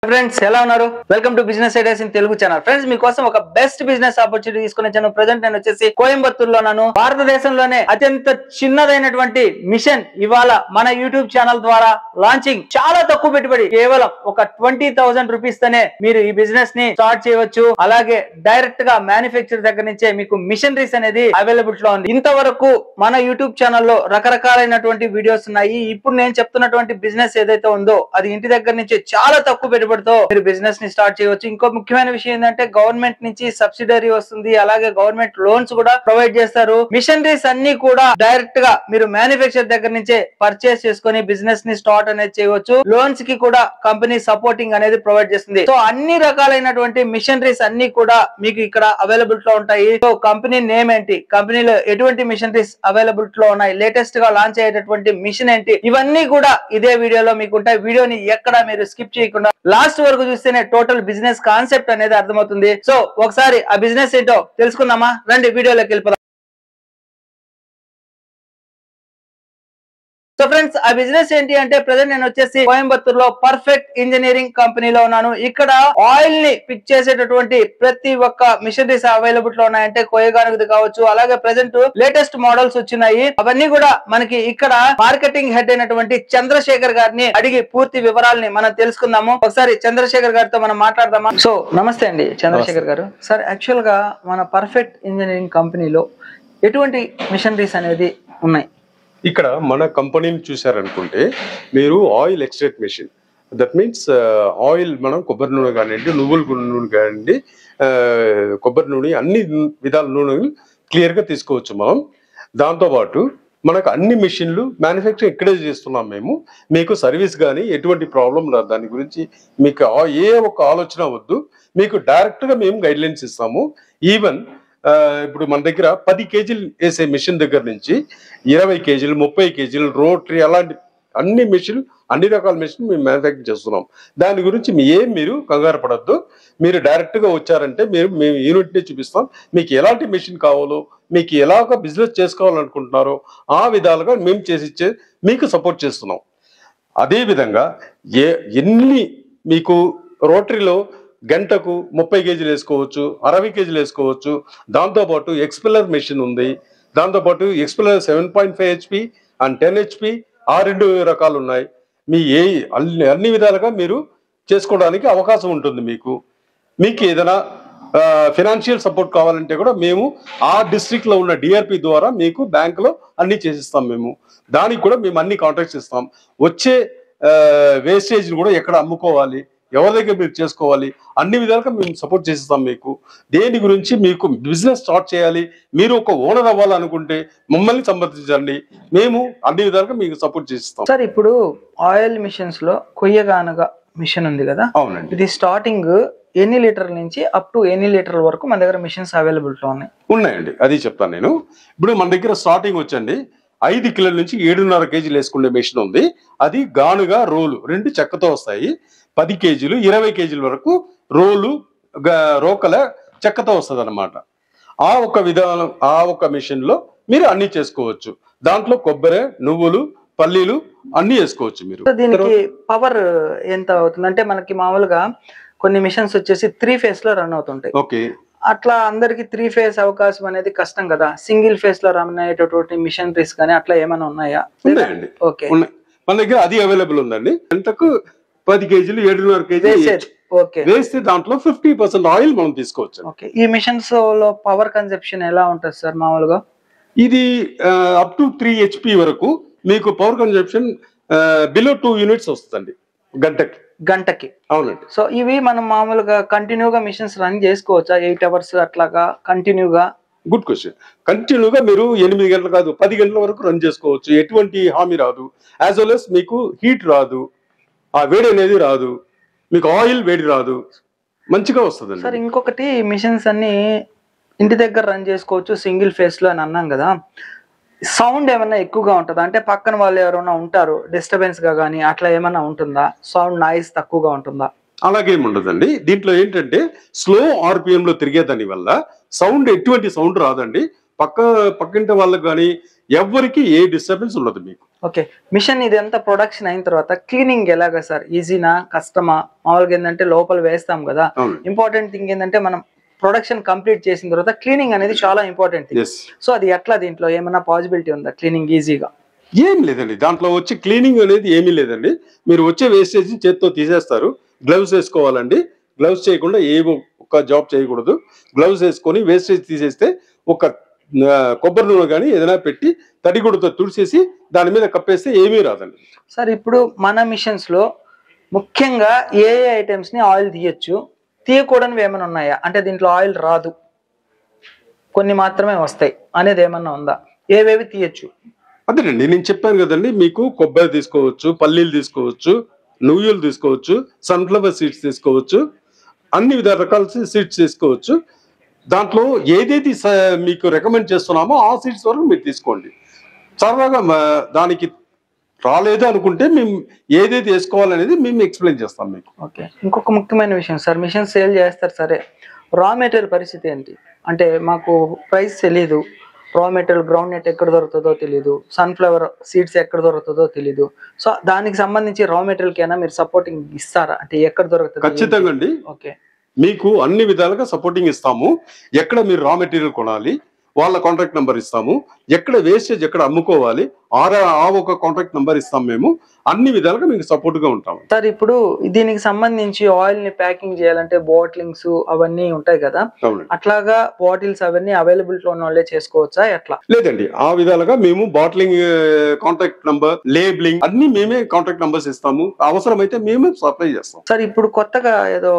Friends ఎలా ఉన్నారు? Welcome to business ideas in Telugu channel. Friends మీకోసం ఒక బెస్ట్ బిజినెస్ ఆపర్చునిటీ తీసుకుని వచ్చాను. ప్రెజెంట్ నేను వచ్చేసి కోయంబత్తూరులో ఉన్నాను. భారతదేశంలోనే అత్యంత చిన్నదైనటువంటి మిషన్ ఇవాళ మన యూట్యూబ్ ఛానల్ ద్వారా లాంచింగ్. చాలా తక్కువ పెట్టుబడి, కేవలం ఒక 20,000 రూపీస్ తోనే మీరు ఈ బిజినెస్ ని స్టార్ట్ చేయవచ్చు. అలాగే డైరెక్ట్ గా మ్యానుఫ్యాక్చర్ దగ్గర నుంచే మీకు మిషనరీస్ అనేది అవైలబుల్ లో ఉంది. ఇంతవరకు మన యూట్యూబ్ ఛానల్లో రకరకాలైనటువంటి వీడియోస్ ఉన్నాయి. ఇప్పుడు నేను చెప్తున్నటువంటి బిజినెస్ ఏదైతే ఉందో అది ఇంటి దగ్గర నుంచి చాలా తక్కువ పెట్టుబడితో మీరు బిజినెస్ ని స్టార్ట్ చేయవచ్చు. ఇంకో ముఖ్యమైన విషయం ఏంటంటే గవర్నమెంట్ నుంచి సబ్సిడరీ వస్తుంది. అలాగే గవర్నమెంట్ లోన్స్ కూడా ప్రొవైడ్ చేస్తారు. మిషనరీస్ అన్ని కూడా డైరెక్ట్ గా మీరు మ్యానుఫ్యాక్చర్ దగ్గర నుంచే పర్చేస్ చేసుకుని బిజినెస్ ని స్టార్ట్ అనేది చేయవచ్చు. లోన్స్ కి కూడా కంపెనీ సపోర్టింగ్ అనేది ప్రొవైడ్ చేస్తుంది. సో అన్ని రకాలైనటువంటి మిషనరీస్ అన్ని కూడా మీకు ఇక్కడ అవైలబుల్ లో ఉంటాయి. సో కంపెనీ నేమ్ ఏంటి, కంపెనీలో ఎటువంటి మిషనరీస్ అవైలబుల్ లో ఉన్నాయి, లేటెస్ట్ గా లాంచ్ అయ్యేటటువంటి మిషన్ ఏంటి, ఇవన్నీ కూడా ఇదే వీడియోలో మీకు ఉంటాయి. వీడియోని ఎక్కడ మీరు స్కిప్ చేయకుండా లాస్ట్ వరకు చూస్తేనే టోటల్ బిజినెస్ కాన్సెప్ట్ అనేది అర్థమవుతుంది. సో ఒకసారి ఆ బిజినెస్ ఏంటో తెలుసుకుందామా? రండి వీడియోలోకి వెళ్ళిపోదాం. సో ఫ్రెండ్స్ ఆ బిజినెస్ ఏంటి అంటే ప్రెసెంట్ నేను వచ్చేసి కోయంబత్తూరులో పర్ఫెక్ట్ ఇంజనీరింగ్ కంపెనీలో ఉన్నాను. ఇక్కడ ఆయిల్ ని పిక్ చేసేటటువంటి ప్రతి ఒక్క మిషనరీస్ అవైలబుల్ లో ఉన్నాయంటే కోయగానుగది కావచ్చు. అలాగే ప్రెసెంట్ లేటెస్ట్ మోడల్స్ వచ్చినాయి. అవన్నీ కూడా మనకి ఇక్కడ మార్కెటింగ్ హెడ్ అయినటువంటి చంద్రశేఖర్ గారిని అడిగి పూర్తి వివరాలని మనం తెలుసుకుందాము. ఒకసారి చంద్రశేఖర్ గారితో మనం మాట్లాడదామా? సో నమస్తే అండి చంద్రశేఖర్ గారు. సార్ యాక్చువల్ గా మన పర్ఫెక్ట్ ఇంజనీరింగ్ కంపెనీలో ఎటువంటి మిషనరీస్ అనేది ఉన్నాయి? ఇక్కడ మన కంపెనీని చూసారనుకుంటే మీరు oil extract machine, that means oil మనం కొబ్బరి నూనె కానివ్వండి, నువ్వుల నూనె కానివ్వండి, కొబ్బరి నూనె, అన్ని విధాల నూనెలు క్లియర్గా తీసుకోవచ్చు మనం. దాంతోపాటు మనకు అన్ని మిషన్లు మ్యానుఫ్యాక్చరింగ్ ఇక్కడే చేస్తున్నాం మేము. మీకు సర్వీస్ కానీ ఎటువంటి ప్రాబ్లం రాదు. దాని గురించి మీకు ఏ ఒక్క ఆలోచన వద్దు. మీకు డైరెక్ట్గా మేము గైడ్లైన్స్ ఇస్తాము. ఈవెన్ ఇప్పుడు మన దగ్గర 10 కేజీలు వేసే మిషన్ దగ్గర నుంచి 20 కేజీలు, 30 కేజీలు, రోటరీ, అలాంటి అన్ని మిషన్లు, అన్ని రకాల మిషన్ మేము మ్యానుఫ్యాక్చర్ చేస్తున్నాం. దాని గురించి మీరు కంగారు పడద్దు. మీరు డైరెక్ట్గా వచ్చారంటే మేము యూనిట్ని చూపిస్తాం. మీకు ఎలాంటి మిషన్ కావాలో, మీకు ఎలాగ బిజినెస్ చేసుకోవాలనుకుంటున్నారో ఆ విధాలుగా మేము చేసిచ్చే మీకు సపోర్ట్ చేస్తున్నాం. అదేవిధంగా ఎన్ని మీకు రోటరీలో గంటకు 30 కేజీలు వేసుకోవచ్చు, 60 కేజీలు వేసుకోవచ్చు. దాంతోపాటు ఎక్స్పెల్లర్ మెషిన్ ఉంది. దాంతోపాటు ఎక్స్పెల్లర్ 7.5 HP అండ్ 10 HP, ఆ 2 రకాలు ఉన్నాయి. మీ అన్ని విధాలుగా మీరు చేసుకోవడానికి అవకాశం ఉంటుంది. మీకు ఏదైనా ఫినాన్షియల్ సపోర్ట్ కావాలంటే కూడా మేము ఆ డిస్ట్రిక్ట్ లో ఉన్న డిఆర్పి ద్వారా మీకు బ్యాంకులో అన్ని చేసిస్తాం. మేము దానికి కూడా మేము అన్ని కాంట్రాక్ట్స్ ఇస్తాం. వచ్చే వేస్టేజ్ కూడా ఎక్కడ అమ్ముకోవాలి, ఎవరి దగ్గర మీరు చేసుకోవాలి, అన్ని విధాలుగా మేము సపోర్ట్ చేసిస్తాం. మీకు దేని గురించి మీకు బిజినెస్ స్టార్ట్ చేయాలి, మీరు ఒక ఓనర్ అవ్వాలనుకుంటే మమ్మల్ని సంప్రదించండి. మేము అన్ని విధాలుగా మీకు సపోర్ట్ చేసిస్తాం. సార్ ఇప్పుడు ఆయిల్ మిషన్స్ లో కొయ్యగానుగ మిషన్ ఉంది కదా? అవునండి. ఇది స్టార్టింగ్ ఎన్ని లీటర్ల నుంచి అప్ టు ఎన్ని లీటర్ల వరకు మన దగ్గర మిషన్స్ అవైలబుల్ లో ఉన్నాయండి? అది చెప్తాను నేను. ఇప్పుడు మన దగ్గర స్టార్టింగ్ వచ్చండి 5 కిలోల నుంచి 7.5 కేజీలు వేసుకునే మిషన్ ఉంది. అది గానుగా, రోలు 2 చెక్కతో వస్తాయి. 10 కేజీలు, 20 కేజీల వరకు రోలు, రోకల చెక్కతో వస్తుంది అనమాట. ఆ ఒక విధానం, ఆ ఒక మిషన్ లో మీరు అన్ని చేసుకోవచ్చు. దాంట్లో కొబ్బరి, నువ్వులు, పల్లీలు అన్ని వేసుకోవచ్చు మీరు. దీనికి పవర్ ఎంత అవుతుంది అంటే మనకి మామూలుగా కొన్ని మిషన్స్ వచ్చేసి 3 ఫేస్ లో రన్ అవుతుంటాయి. ఓకే, అట్లా అందరికి 3 ఫేస్ అవకాశం అనేది కష్టం కదా. సింగిల్ ఫేస్ లో రన్ అయ్యేటటువంటి మిషనరీస్ కానీ అట్లా ఏమైనా ఉన్నాయా? ఉన్నాయండి. ఓకే, మన దగ్గర అది అవైలబుల్ ఉందండి. గంటకు 10 కేజీలు, 7.5 కేజీ వేస్తే దాంట్లో 50% ఆయిల్ మనం తీసుకోవచ్చు. ఓకే, ఈ మిషన్స్ లో పవర్ కన్సెప్షన్ ఎలా ఉంటుంది సార్? మామూలుగా ఇది అప్ టు 3 HP వరకు మీకు పవర్ కన్సెప్షన్ బిలో 2 యూనిట్స్ వస్తుందండి గంటకి. అవునండి. సో ఇవి మనం మామూలుగా కంటిన్యూగా మిషన్స్ రన్ చేసుకోవచ్చా? 8 అవర్స్ అట్లాగా కంటిన్యూగా? Good question. కంటిన్యూగా మీరు 8 గంటలు కాదు, 10 గంటల వరకు రన్ చేసుకోవచ్చు. ఎటువంటి హామీ రాదు. యాజ్ వెల్ as మీకు హీట్ రాదు, ఆ వేడి అనేది రాదు, మీకు ఆయిల్ వేడి రాదు, మంచిగా వస్తుంది. సార్ ఇంకొకటి, మిషన్స్ అన్ని ఇంటి దగ్గర రన్ చేసుకోవచ్చు సింగిల్ ఫేస్ లో అని అన్నాం కదా. సౌండ్ ఏమన్నా ఎక్కువగా ఉంటుందా? అంటే పక్కన వాళ్ళు ఎవరైనా ఉంటారు డిస్టర్బెన్స్ గా కానీ అట్లా ఏమన్నా ఉంటుందా? సౌండ్ నాయిస్ తక్కువగా ఉంటుందా? అలాగేమి ఉండదండి. దీంట్లో ఏంటంటే స్లో ఆర్పిఎం లో తిరిగేదాని వల్ల సౌండ్, ఎటువంటి సౌండ్ రాదండి. పక్కింటి వాళ్ళకి కానీ ఎవరికి ఏ డిస్టర్బెన్స్ ఉండదు మీకు. ఓకే, మిషన్ ఇది ఎంత ప్రొడక్షన్ అయిన తర్వాత క్లీనింగ్ ఎలాగా సార్? ఈజీనా, కష్టమా? మామూలుగా ఏంటంటే లోపల వేస్తాం కదా, ఇంపార్టెంట్ థింగ్ ఏంటంటే మనం ప్రొడక్షన్ కంప్లీట్ చేసిన తర్వాత క్లీనింగ్ అనేది చాలా ఇంపార్టెంట్ థింగ్. సో అది ఎట్లా, దీంట్లో ఏమైనా పాసిబిలిటీ ఉందా క్లీనింగ్ ఈజీగా? ఏం లేదండి, దాంట్లో వచ్చి క్లీనింగ్ అనేది ఏమీ లేదండి. మీరు వచ్చే వేస్టేజ్ చేత్తో తీసేస్తారు. గ్లౌస్ వేసుకోవాలండి. గ్లౌస్ చేయకుండా ఏ ఒక్క జాబ్ చేయకూడదు. గ్లౌస్ వేసుకొని వేస్టేజ్ తీసేస్తే ఒక కొబ్బరి నూనె కానీ ఏదైనా పెట్టి తడిగుడితో తుడిచేసి దాని మీద కప్పేస్తే ఏమీ రాదండి. సార్ ఇప్పుడు మన మిషన్స్ లో ముఖ్యంగా ఏ ఐటమ్స్ ని ఆయిల్ తీయొచ్చు, తీయకూడనివి ఏమైనా ఉన్నాయా? అంటే దీంట్లో ఆయిల్ రాదు, కొన్ని మాత్రమే వస్తాయి అనేది ఏమన్నా ఉందా? ఏవేవి తీయొచ్చు? అదేనండి, నేను చెప్పాను కదండి, మీకు కొబ్బరి తీసుకోవచ్చు, పల్లీలు తీసుకోవచ్చు, నువ్వులు తీసుకోవచ్చు, సన్ఫ్లవర్ సీడ్స్ తీసుకోవచ్చు, అన్ని రకాల సీడ్స్ తీసుకోవచ్చు. దాంట్లో ఏదైతే మీకు రికమెండ్ చేస్తున్నామో ఆ సీడ్స్ వరకు మీరు తీసుకోండి. సరదాగా దానికి రాలేదు అనుకుంటే మేము ఏదైతే వేసుకోవాలనేది మేము ఎక్స్ప్లెయిన్ చేస్తాం మీకు. ఓకే, ఇంకొక ముఖ్యమైన విషయం సార్, మిషన్ సేల్ చేస్తారు సరే, రా మెటీరియల్ పరిస్థితి ఏంటి? అంటే మాకు ప్రైస్ తెలియదు, రా మెటీరియల్ గ్రౌండ్ నెట్ ఎక్కడ దొరుకుతుందో తెలియదు, సన్ఫ్లవర్ సీడ్స్ ఎక్కడ దొరుకుతుందో తెలియదు. సో దానికి సంబంధించి రా మెటీరియల్ కైనా మీరు సపోర్టింగ్ ఇస్తారా? అంటే ఎక్కడ దొరుకుతుంది? ఖచ్చితంగా అండి. ఓకే, మీకు అన్ని విధాలుగా సపోర్టింగ్ ఇస్తాము. ఎక్కడ మీరు రా మెటీరియల్ కొనాలి, వాళ్ళ కాంటాక్ట్ నెంబర్ ఇస్తాము. ఎక్కడ వేస్టేజ్ ఎక్కడ అమ్ముకోవాలి ఆ ఒక కాంటాక్ట్ నెంబర్ ఇస్తాం. మేము అన్ని విధాలుగా మీకు సపోర్ట్ గా ఉంటాము. సార్ ఇప్పుడు దీనికి సంబంధించి ఆయిల్ ని ప్యాకింగ్ చేయాలంటే బాటిలింగ్స్ అవన్నీ ఉంటాయి కదా, అట్లాగా బాటిల్స్ అవన్నీ అవైలబిలిటీ ఉన్న వాళ్ళే చేసుకోవచ్చా ఎట్లా? లేదండి, ఆ విధాలుగా మేము బాటిలింగ్ కాంటాక్ట్ నంబర్, లేబులింగ్ అన్ని మేమే కాంటాక్ట్ నంబర్స్ ఇస్తాము. అవసరమైతే మేమే సప్లై చేస్తాం. సార్ ఇప్పుడు కొత్తగా ఏదో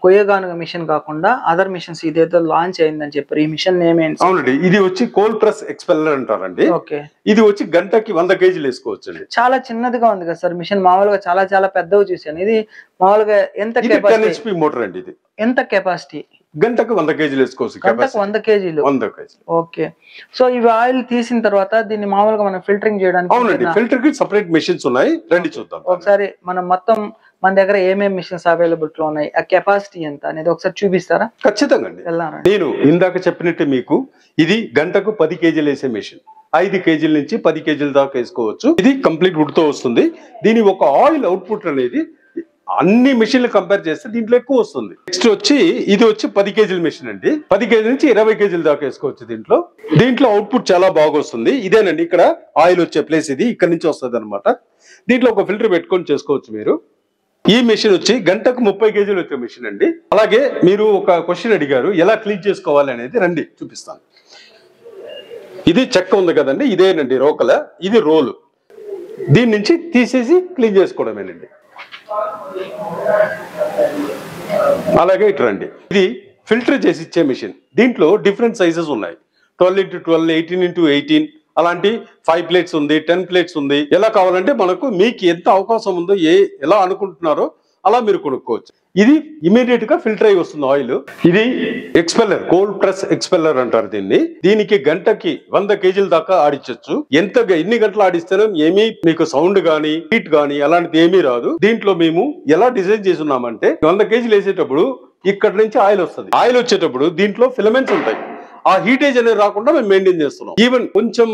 కొయ్యగానుగ మిషన్ కాకుండా అదర్ మిషన్స్ ఇదేదో లాంచ్ అయిందని చెప్పారు, ఈ మిషన్ నేమ్ ఏంటి? అవునండి, ఇది వచ్చి కోల్డ్ ప్రెస్ ఎక్స్పెల్లర్ అంటారండి. ఓకే, ఇది వచ్చి గంటకి 100 కేజీలు వేసుకోవచ్చు అండి. చాలా చిన్నదిగా ఉంది కదా సార్ మిషన్, మామూలుగా చాలా చాలా పెద్దగా చూసాను. ఇది మామూలుగా ఎంత కెపాసిటీ? 10 HP మోటార్ అండి. ఇది ఎంత కెపాసిటీ? గంటకు 100 కేజీలు వేసుకోవచ్చు. గంటకు 100 కేజీలు? 100 కేజీలు. ఓకే, సో ఇవి ఆయిల్ తీసిన తర్వాత దీన్ని మామూలుగా మనం ఫిల్టరింగ్ చేయడానికి? అవునండి, ఫిల్టర్ కి సెపరేట్ మెషిన్స్ ఉన్నాయి, రండి చూద్దాం. ఒకసారి మనం మొత్తం మన దగ్గర ఏమేమి మిషన్స్ అవైలబుల్ లో ఉన్నాయి, ఆ కెపాసిటీ ఎంత అనేది ఒకసారి చూపిస్తారా? ఖచ్చితంగా అండి. నేను ఇందాక చెప్పినట్టు మీకు ఇది గంటకు 10 కేజీలు వేసే మెషిన్. 5 కేజీల నుంచి 10 కేజీల దాకా వేసుకోవచ్చు. ఇది కంప్లీట్ వుడ్ తో వస్తుంది. దీని ఒక ఆయిల్ అవుట్పుట్ అనేది అన్ని మెషిన్లు కంపేర్ చేస్తే దీంట్లో ఎక్కువ వస్తుంది. నెక్స్ట్ వచ్చి ఇది వచ్చి 10 కేజీల మెషిన్ అండి. 10 కేజీల నుంచి 20 కేజీల దాకా వేసుకోవచ్చు. దీంట్లో అవుట్పుట్ చాలా బాగా వస్తుంది. ఇదేనండి ఇక్కడ ఆయిల్ వచ్చే ప్లేస్, ఇది ఇక్కడ నుంచి వస్తుంది అనమాట. దీంట్లో ఒక ఫిల్టర్ పెట్టుకొని చేసుకోవచ్చు మీరు. ఈ మెషిన్ వచ్చి గంటకు 30 కేజీలు వచ్చే మెషిన్ అండి. అలాగే మీరు ఒక క్వశ్చన్ అడిగారు, ఎలా క్లీన్ చేసుకోవాలి అనేది, రండి చూపిస్తాను. ఇది చెక్క ఉంది కదండి, ఇదేనండి రోకల, ఇది రోలు. దీని నుంచి తీసేసి క్లీన్ చేసుకోవడమేనండి. అలాగే ఇటు రండి, ఇది ఫిల్టర్ చేసి ఇచ్చే మెషిన్. దీంట్లో డిఫరెంట్ సైజెస్ ఉన్నాయి, 12x12, 18x18, అలాంటి 5 ప్లేట్స్ ఉంది, 10 ప్లేట్స్ ఉంది. ఎలా కావాలంటే మనకు మీకు ఎంత అవకాశం ఉందో ఎలా అనుకుంటున్నారో అలా మీరు కొనుక్కోవచ్చు. ఇది ఇమీడియట్ గా ఫిల్టర్ అయి వస్తుంది ఆయిల్. ఇది ఎక్స్పెల్లర్, కోల్డ్ ప్రెస్ ఎక్స్పెల్లర్ అంటారు దీన్ని. దీనికి గంటకి 100 కేజీల దాకా ఆడించవచ్చు. ఎన్ని గంటలు ఆడిస్తేనే ఏమీ మీకు సౌండ్ గానీ హీట్ గానీ అలాంటిది ఏమీ రాదు. దీంట్లో మేము ఎలా డిజైన్ చేస్తున్నామంటే 100 కేజీలు వేసేటప్పుడు ఇక్కడ నుంచి ఆయిల్ వస్తుంది. ఆయిల్ వచ్చేటప్పుడు దీంట్లో ఫిలమెంట్స్ ఉంటాయి. ఆ హీటేజ్ అనేది రాకుండా మేము మెయింటైన్ చేస్తున్నాం. ఈవెన్ కొంచెం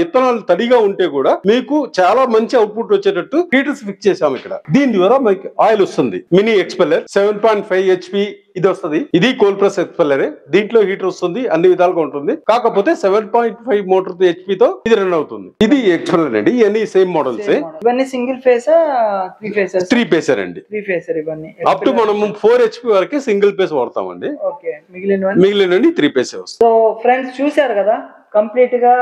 ఇత్తనాలు తడిగా ఉంటే కూడా మీకు చాలా మంచి అవుట్పుట్ వచ్చేటట్టు హీటర్స్ ఫిక్స్ చేసాము ఇక్కడ. దీని ద్వారా మీకు ఆయిల్ వస్తుంది. మినీ ఎక్స్పెల్లర్ 7.5 HP ఇది వస్తుంది. ఇది కోల్డ్ ప్రెస్ ఎక్స్పెల్లరే. దీంట్లో హీటర్ వస్తుంది, అన్ని విధాలుగా ఉంటుంది. కాకపోతే 7.5 మోటార్ HP తో ఇది రన్ అవుతుంది. ఇది ఎక్స్పెల్లర్ అండి. ఇవన్నీ సేమ్ మోడల్స్. ఇవన్నీ సింగిల్ ఫేస్, 3 ఫేసెస్? 3 ఫేసర్ అండి. 3 ఫేసర్ ఇవన్నీ. అప్ టు మనం 4 HP వరకే సింగిల్ ఫేస్ వాడతామండి. ఓకే, మిగిలినవన్నీ 3 ఫేసే వస్తాయి. సో ఫ్రెండ్స్ చూశారు కదా, కంప్లీట్ గా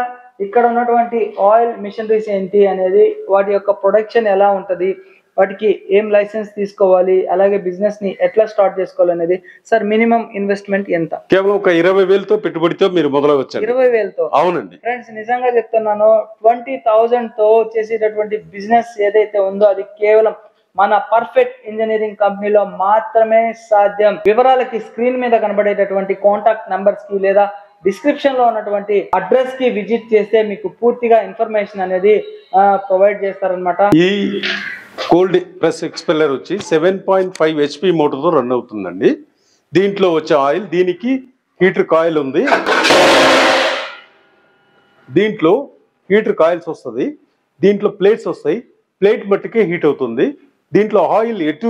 ఇక్కడ ఉన్నటువంటి ఆయిల్ మిషనరీస్ ఏంటి అనేది, వాటి యొక్క ప్రొడక్షన్ ఎలా ఉంటది, వాటికి ఏం లైసెన్స్ తీసుకోవాలి, అలాగే బిజినెస్ ని ఎట్లా స్టార్ట్ చేసుకోవాలనేది. సార్ మినిమం ఇన్వెస్ట్మెంట్ ఎంత? కేవలం ఒక 20,000తో పెట్టుబడితో మీరు మొదలవచ్చు. 20,000తో? అవునండి ఫ్రెండ్స్, నిజంగా చెప్తున్నాను, 20,000 తో చేసేటటువంటి బిజినెస్ ఏదైతే ఉందో అది కేవలం మన పర్ఫెక్ట్ ఇంజనీరింగ్ కంపెనీలో మాత్రమే సాధ్యం. వివరాలకి స్క్రీన్ మీద కనబడేటటువంటి కాంటాక్ట్ నంబర్స్ కి లేదా డిస్క్రిప్షన్ లో ఉన్నటువంటి అడ్రస్ కి విజిట్ చేస్తే మీకు పూర్తిగా ఇన్ఫర్మేషన్ అనేది ప్రొవైడ్ చేస్తారనమాట. ఈ కోల్డ్ ప్రెస్ ఎక్స్పెల్లర్ వచ్చి 7.5 HP మోటార్తో రన్ అవుతుందండి. దీంట్లో వచ్చే ఆయిల్, దీనికి హీటర్ కాయిల్ ఉంది. దీంట్లో హీటర్ కాయిల్స్ వస్తుంది, దీంట్లో ప్లేట్స్ వస్తాయి, ప్లేట్ మట్టుకే హీట్ అవుతుంది. దీంట్లో ఆయిల్ ఎటు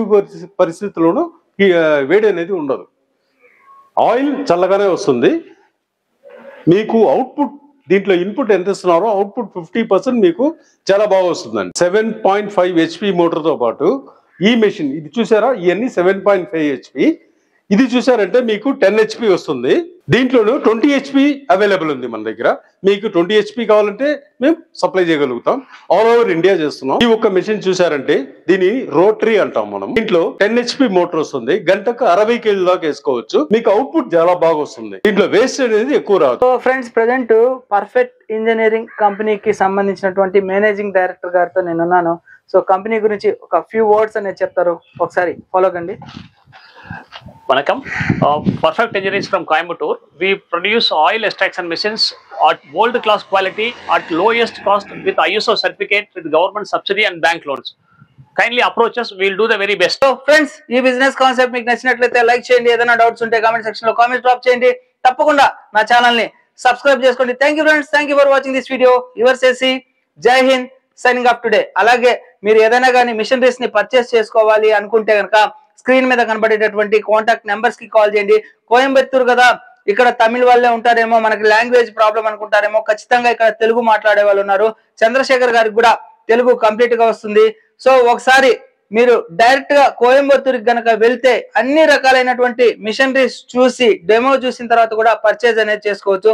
పరిస్థితుల్లోనూ వేడి అనేది ఉండదు, ఆయిల్ చల్లగానే వస్తుంది. మీకు అవుట్పుట్ దీంట్లో ఇన్పుట్ ఎంత ఇస్తున్నారో అవుట్పుట్ 50% మీకు చాలా బాగా వస్తుందండి. 7.5 HP మోటార్తో పాటు ఈ మెషిన్ ఇది చూసారా, ఇవన్నీ 7.5 HP. ఇది చూసారంటే మీకు 10 HP వస్తుంది. దీంట్లోనూ 20 HP అవైలబుల్ ఉంది మన దగ్గర. మీకు 20 HP కావాలంటే మేము సప్లై చేయగలుగుతాం. ఆల్ ఓవర్ ఇండియా చేస్తున్నాం. ఈ ఒక్క మెషిన్ చూసారంటే దీని రోటరీ అంటాం మనం. దీంట్లో 10 HP మోటార్ వస్తుంది, గంటకు 60 kg దాకా వేసుకోవచ్చు. మీకు అవుట్పుట్ చాలా బాగా వస్తుంది, దీంట్లో వేస్ట్ అనేది ఎక్కువ రాదు. So friends, present perfect engineering కంపెనీకి సంబంధించినటువంటి మేనేజింగ్ డైరెక్టర్ గారితో నేనున్నాను. సో కంపెనీ గురించి ఒక ఫ్యూ వర్డ్స్ అనేది చెప్తారు, ఒకసారి ఫాలో కండి. Vanakkam. Perfect Engineering from Coimbatore. We produce oil extraction machines at world class quality at lowest cost with ISO certificate with government subsidy and bank loans. Kindly approach us, we will do the very best. So friends, ఈ business concept మీకు నచ్చినట్లయితే like చేయండి, ఏదైనా doubts ఉంటే comment section లో comment drop చేయండి, తప్పకుండా నా ఛానల్ ని సబ్స్క్రైబ్ చేసుకోండి. Thank you friends, thank you for watching this video. Yours AC, జై హింద్, సైనింగ్ ఆఫ్ టుడే. అలాగే మీరు ఏదైనా కానీ మిషనరీస్ ని పర్చేస్ చేసుకోవాలి అనుకుంటే కనుక స్క్రీన్ మీద కనబడేటటువంటి కాంటాక్ట్ నెంబర్స్ కి కాల్ చేయండి. కోయంబత్తూరు కదా, ఇక్కడ తమిళ వాళ్ళే ఉంటారేమో, మనకి లాంగ్వేజ్ ప్రాబ్లం అనుకుంటారేమో, ఖచ్చితంగా ఇక్కడ తెలుగు మాట్లాడే వాళ్ళు ఉన్నారు. చంద్రశేఖర్ గారికి కూడా తెలుగు కంప్లీట్ గా వస్తుంది. సో ఒకసారి మీరు డైరెక్ట్ గా కోయంబత్తూరుకి గనక వెళ్తే అన్ని రకాలైనటువంటి మిషనరీస్ చూసి డెమో చూసిన తర్వాత కూడా పర్చేజ్ అనేది చేసుకోవచ్చు.